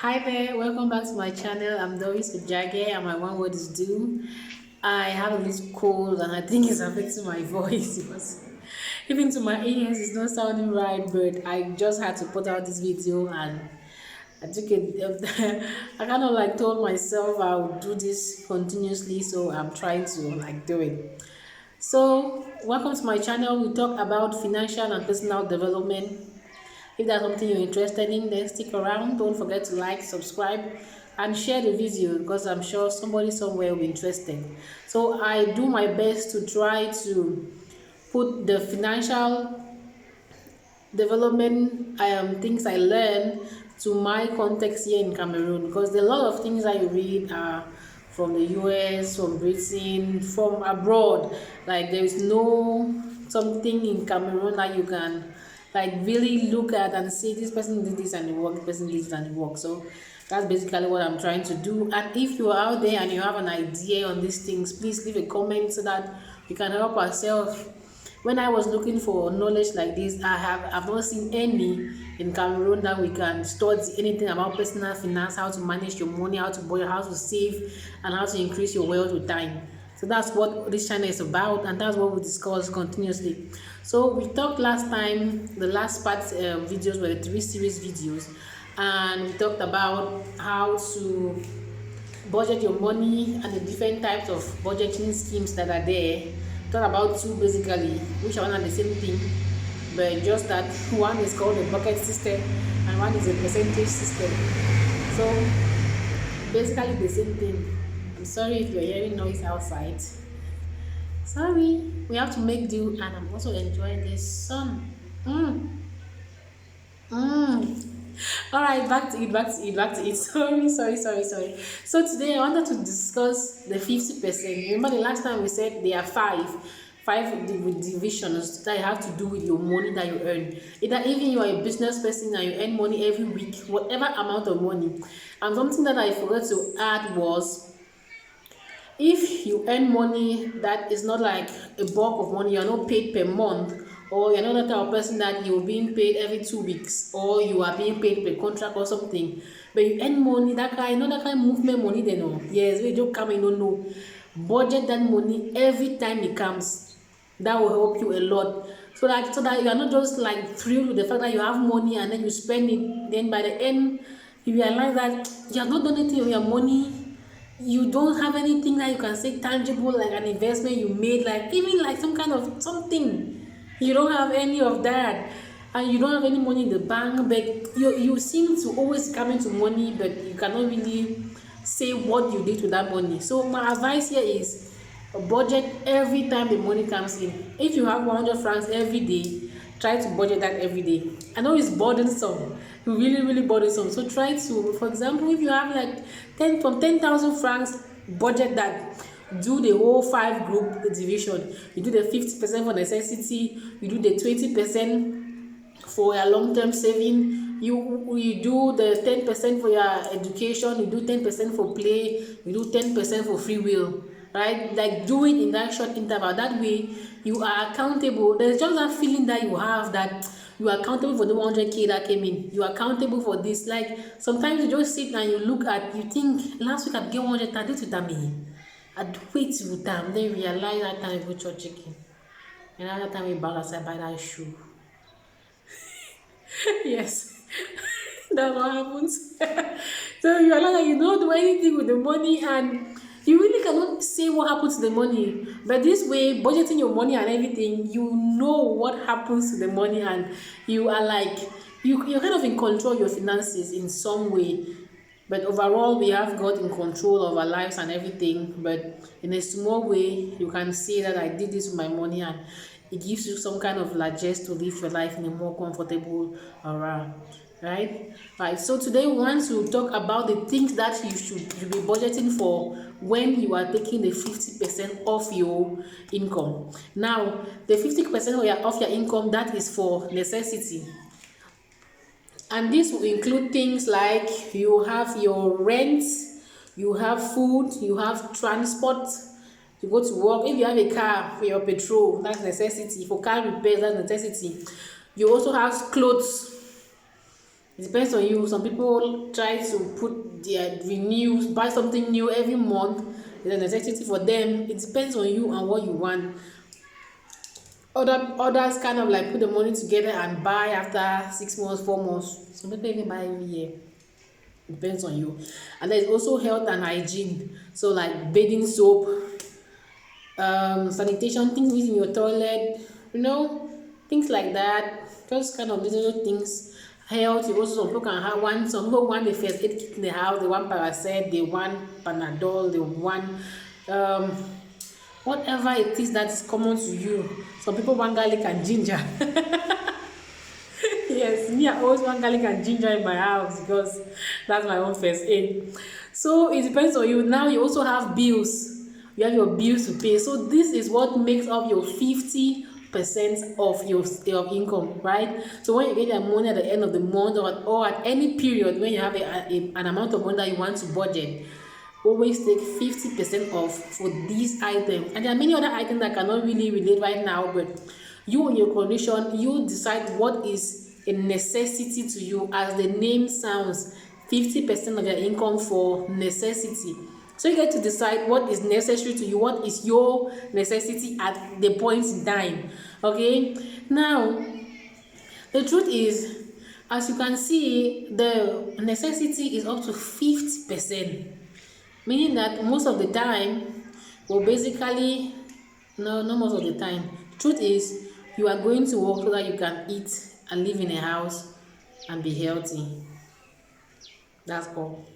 Hi there, welcome back to my channel. I'm Doris Ujage and my one word is do. I have a little cold and I think it's affecting my voice because even to my ears it's not sounding right, but I just had to put out this video and I took it. I kind of like told myself I would do this continuously, so I'm trying to like do it. So, welcome to my channel. We talk about financial and personal development. If that's something you're interested in, then stick around. Don't forget to like, subscribe, and share the video because I'm sure somebody somewhere will be interested. So I do my best to try to put the financial development things I learn to my context here in Cameroon, because there are a lot of things that you read are from the US, from Britain, from abroad. Like there is no something in Cameroon that you can like really look at and say this person did this and it worked, this person did this and it worked. So that's basically what I'm trying to do. And if you are out there and you have an idea on these things, please leave a comment so that we can help ourselves. When I was looking for knowledge like this, I've not seen any in Cameroon that we can study anything about personal finance, how to manage your money, how to borrow, how to save, and how to increase your wealth with time. So that's what this channel is about, and that's what we discuss continuously. So we talked last time, the last part videos were the 3 series videos, and we talked about how to budget your money and the different types of budgeting schemes that are there. Talk about two basically, which are one and the same thing, but just that one is called a bucket system and one is a percentage system. So basically the same thing. I'm sorry if you're hearing noise outside. Sorry, we have to make do, and I'm also enjoying this sun. Mm. Mm. All right, back to it. Sorry. So today I wanted to discuss the 50%. Remember the last time we said there are five divisions that have to do with your money that you earn. Either even you are a business person and you earn money every week, whatever amount of money. And something that I forgot to add was, if you earn money that is not like a bulk of money, you are not paid per month, or you're not the type of person that you're being paid every 2 weeks, or you are being paid per contract or something, but you earn money that kind, not that kind of movement money, then no, yes, we don't come in, no, budget that money every time it comes. That will help you a lot, so that you are not just like thrilled with the fact that you have money and then you spend it, then by the end you realize that you have not done anything with your money. You don't have anything that you can say tangible, like an investment you made, like even like some kind of something. You don't have any of that, and you don't have any money in the bank, but you seem to always come into money, but you cannot really say what you did with that money. So my advice here is budget every time the money comes in. If you have 100 francs every day, try to budget that every day. I know it's burdensome, really burdensome. So try to, for example, if you have like 10,000 francs, budget that. Do the whole 5 group division. You do the 50% for necessity, you do the 20% for your long-term saving, you do the 10% for your education, you do 10% for play, you do 10% for free will, right? Like do it in that short interval. That way you are accountable. There's just that feeling that you have that you are accountable for the 100k that came in. You are accountable for this. Like sometimes you just sit and you look at, you think last week I get 100, I did to me. I do it with them. Then realize that time we go church chicken. And that time we balance, I buy that shoe. Yes. That's what happens. So you realize that you don't do anything with the money, and you really cannot say what happens to the money. But this way, budgeting your money and everything, you know what happens to the money, and you are like, you're kind of in control of your finances in some way. But overall, we have God in control of our lives and everything. But in a small way, you can see that I did this with my money, and it gives you some kind of largesse to live your life in a more comfortable around. Right. So today we want to talk about the things that you be budgeting for when you are taking the 50% of your income. Now, the 50% of your income, that is for necessity. And this will include things like you have your rent, you have food, you have transport, you go to work. If you have a car for your petrol, that's necessity. For car repairs, that's necessity. You also have clothes. It depends on you. Some people try to put their renew, buy something new every month. It's a necessity for them. It depends on you and what you want. Others kind of like put the money together and buy after 6 months, 4 months. Some people even buy every year. Depends on you. And there's also health and hygiene. So like bathing soap, sanitation, things in your toilet, things like that. Just kind of little things. Health, you also, some people can have one. Some people want the first aid kit in the house. They want Paracet, they want Panadol, they want whatever it is that is common to you. Some people want garlic and ginger. Yes, me, I always want garlic and ginger in my house because that's my own first aid. So it depends on you. Now you also have bills. You have your bills to pay. So this is what makes up your 50% of your income, right? So when you get your money at the end of the month or at any period when you have an amount of money that you want to budget, always take 50% off for these items. And there are many other items that cannot really relate right now, but you in your condition, you decide what is a necessity to you. As the name sounds, 50% of your income for necessity. So you get to decide what is necessary to you, what is your necessity at the point in time. Okay, now the truth is, as you can see, the necessity is up to 50%, meaning that most of the time, well, basically, no, not most of the time. Truth is, you are going to work so that you can eat and live in a house and be healthy. That's all.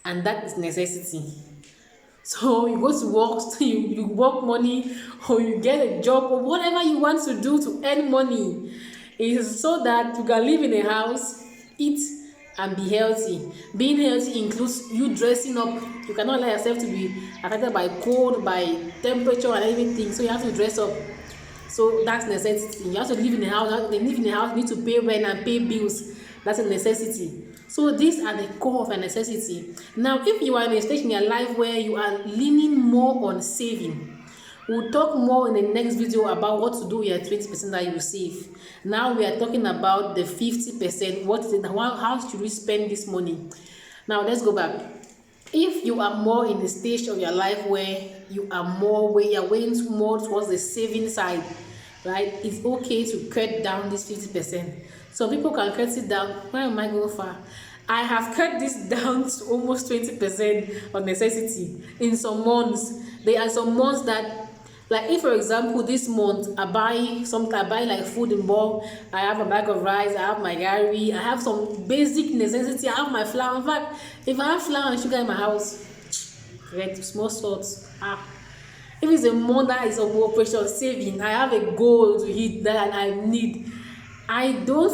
And that is necessity. So you go to work, so you work money, or you get a job, or whatever you want to do to earn money, is so that you can live in a house, eat, and be healthy. Being healthy includes you dressing up. You cannot allow yourself to be affected by cold, by temperature, and everything. So you have to dress up. So that's necessity. You have to live in a house. They live in a house, you need to pay rent and pay bills. That's a necessity. So these are the core of a necessity. Now, if you are in a stage in your life where you are leaning more on saving, we'll talk more in the next video about what to do with your 20% that you save. Now we are talking about the 50%. What is it? How should we spend this money? Now let's go back. If you are more in the stage of your life where you are weighing more towards the saving side, right? It's okay to cut down this 50%. Some people can cut it down. Where am I going far? I have cut this down to almost 20% of necessity in some months. There are some months that, like if for example this month I buy like food in bulk. I have a bag of rice, I have my gari, I have some basic necessity, I have my flour. In fact, if I have flour and sugar in my house, red small salt. If it's a month that is of operation saving, I have a goal to hit that I need. I don't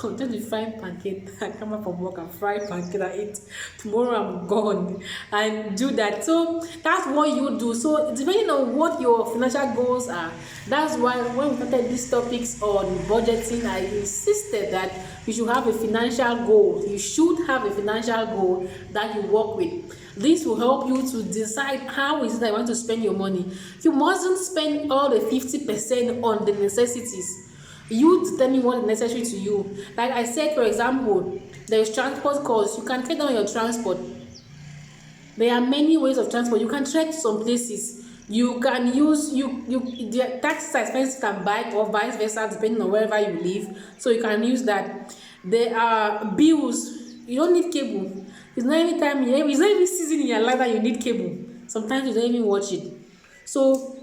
I'll just be frying pancake. I come up from work and fry pancake and eat. Tomorrow I'm gone and do that. So that's what you do. So depending on what your financial goals are, that's why when we started these topics on budgeting, I insisted that you should have a financial goal. You should have a financial goal that you work with. This will help you to decide how is it that you want to spend your money. You mustn't spend all the 50% on the necessities. You determine what is necessary to you. Like I said, for example, there is transport costs. You can cut down your transport. There are many ways of transport. You can trek to some places. You can use the taxi expense can buy or vice versa depending on wherever you live. So you can use that. There are bills. You don't need cable. It's not every time. It's not every season in your life that you need cable. Sometimes you don't even watch it. So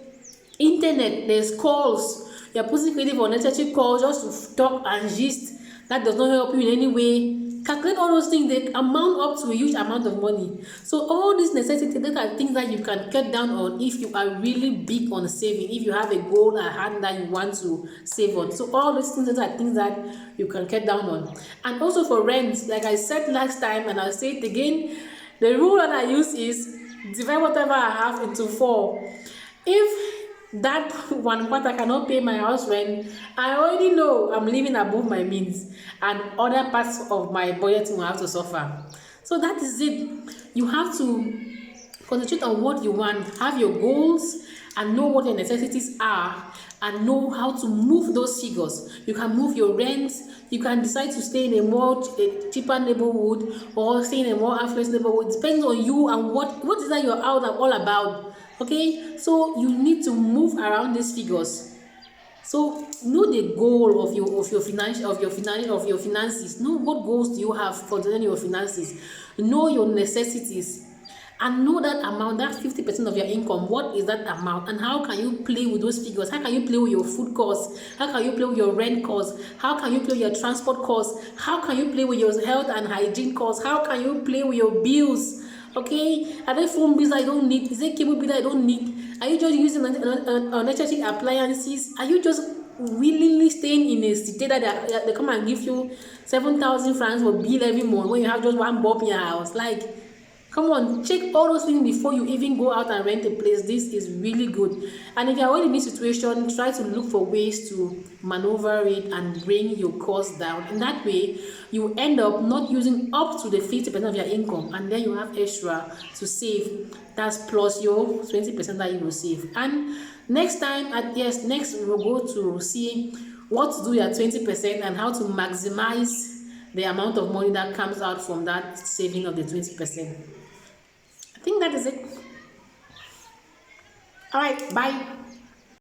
internet, there's calls. You're putting credit for necessary calls just to talk and gist. That does not help you in any way. Calculate all those things, they amount up to a huge amount of money. So all these necessities, these are things that you can cut down on if you are really big on saving, if you have a goal at hand that you want to save on. So all these things are things that you can cut down on. And also for rent, like I said last time and I'll say it again, the rule that I use is divide whatever I have into 4. If that one quarter cannot pay my house rent, I already know I'm living above my means and other parts of my budget will have to suffer. So that is it. You have to concentrate on what you want, have your goals and know what your necessities are, and know how to move those figures. You can move your rent, you can decide to stay in a more cheaper neighborhood or stay in a more affluent neighborhood. It depends on you and what is that you're out all about. Okay, so you need to move around these figures. So know the goal of your finances. Know what goals do you have for your finances. Know your necessities, and know that amount, that 50% of your income. What is that amount, and how can you play with those figures? How can you play with your food costs? How can you play with your rent costs? How can you play with your transport costs? How can you play with your health and hygiene costs? How can you play with your bills? Okay, are there phone bills I don't need? Is there cable bill I don't need? Are you just using unnecessary appliances? Are you just willingly staying in a state that they come and give you 7,000 francs for bill every month when you have just one bulb in your house? Like, come on, check all those things before you even go out and rent a place. This is really good. And if you're already in this situation, try to look for ways to maneuver it and bring your costs down. In that way, you end up not using up to the 50% of your income, and then you have extra to save. That's plus your 20% that you will save. And next time, next we will go to see what to do your 20% and how to maximize the amount of money that comes out from that saving of the 20%. I think that is it. All right, bye.